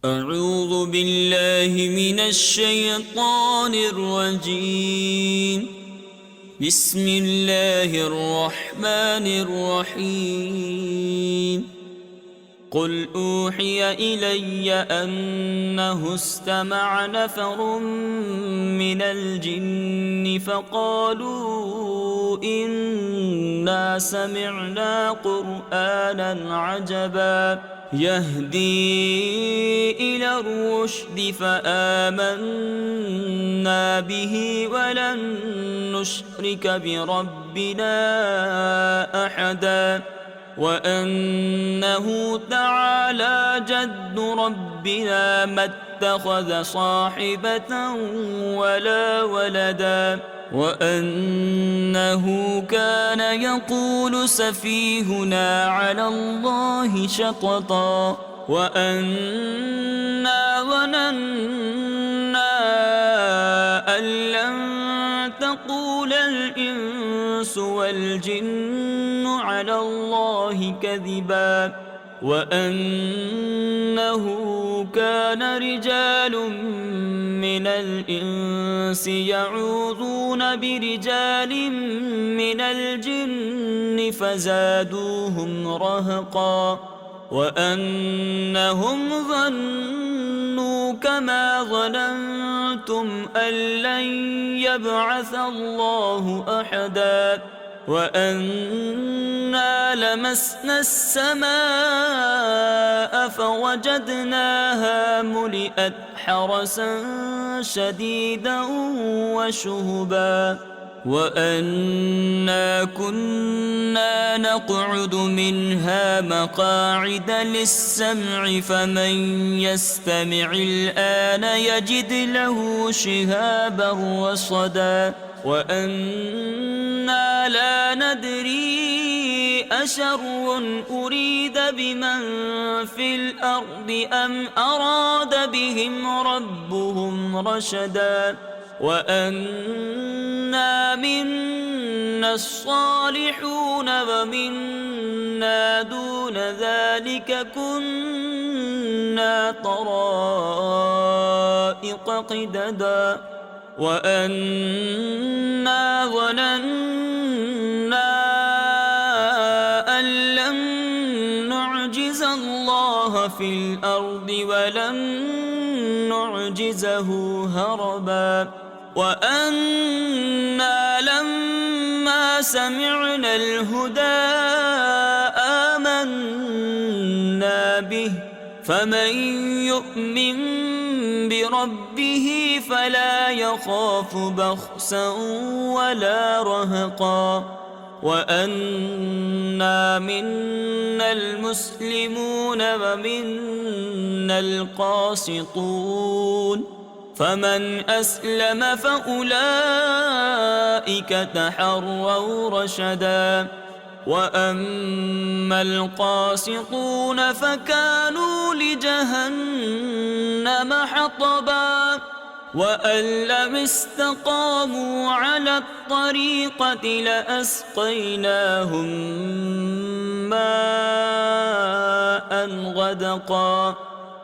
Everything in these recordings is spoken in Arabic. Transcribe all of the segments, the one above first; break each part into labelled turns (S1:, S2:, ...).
S1: أعوذ بالله من الشيطان الرجيم. بسم الله الرحمن الرحيم. قل أوحي إلي أنه استمع نفر من الجن فقالوا إنا سمعنا قرآنا عجبا يهدي إلى الرشد فآمنا به ولن نشرك بربنا أحدا وأنه تعالى جد ربنا ما اتخذ صاحبة ولا ولدا وأنه كان يقول سفيهنا على الله شططا وأنا ظننا أن لن تقول الإنس والجن على الله كذبا وأنه كان رجال من الإنس يعوذون برجال من الجن فزادوهم رهقا وأنهم ظنوا كما ظننتم أن لن يبعث الله أحدا وأنا لمسنا السماء فوجدناها ملئت حرسا شديدا وشهبا وأنا كنا نقعد منها مقاعد للسمع فمن يستمع الآن يجد له شهابا رصدا وأنا لا ندري أشر أريد بمن في الأرض أم أراد بهم ربهم رشدا وأنا منا الصالحون ومنا دون ذلك كنا طرائق قددا وأنا ظننا أن لن نعجز الله في الأرض ولن نعجزه هربا وأنا لما سمعنا الهدى آمنا به فمن يؤمن بربه فلا يخاف بخسا ولا رهقا وأنا منا المسلمون ومنا القاسطون فمن أسلم فأولئك تحروا رشدا وأما القاسطون فكانوا لجهنم حطبا وأن لم استقاموا على الطريقة لأسقيناهم ماء غدقا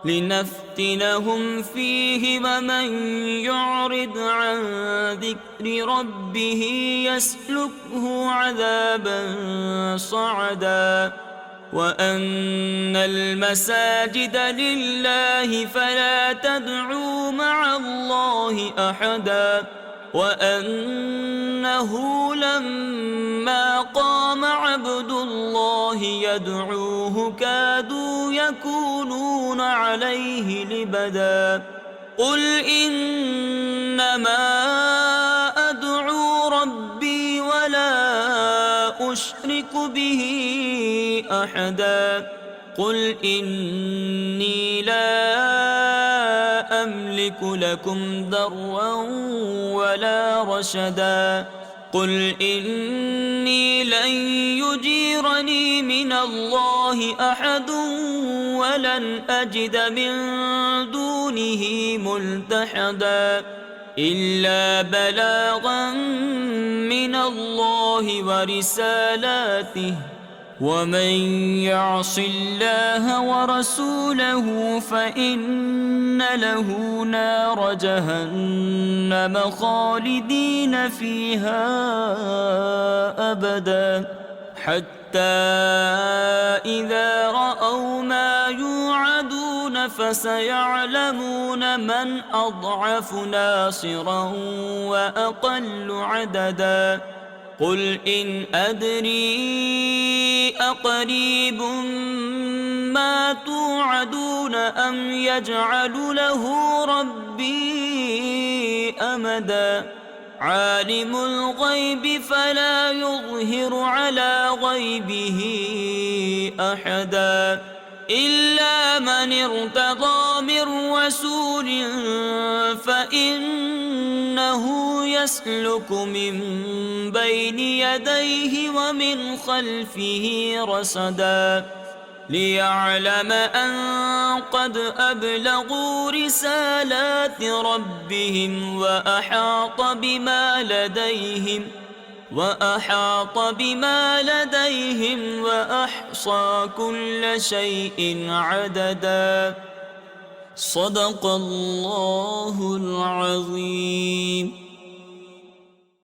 S1: لنفتنهم فيه ومن يعرض عن ذكر ربه يسلكه عذابا صعدا وأن المساجد لله فلا تدعوا مع الله أحدا وأنه لما قام عبد الله يدعوه كادوا يكونون عليه لبدا قل إنما أدعو ربي ولا أشرك به أحدا قل إني لا أملك لكم ضرا ولا رشدا قل إني لن يجيرني من الله أحد ولن أجد من دونه ملتحدا إلا بلاغا من الله ورسالاته ومن يعص الله ورسوله فإن له نار جهنم خالدين فيها أبدا حتى إذا رأوا ما يوعدون فسيعلمون من أضعف ناصرا وأقل عددا قل إن أدري أقريب ما توعدون أم يجعل له ربي أمدا عالم الغيب فلا يظهر على غيبه أحدا إلا من ارتضى من رسول فإنه يسلك من بين يديه ومن خلفه رصدا ليعلم أن قد أبلغوا رسالات ربهم وأحاط بما لديهم وأحصى كل شيء عددا صدق الله العظيم.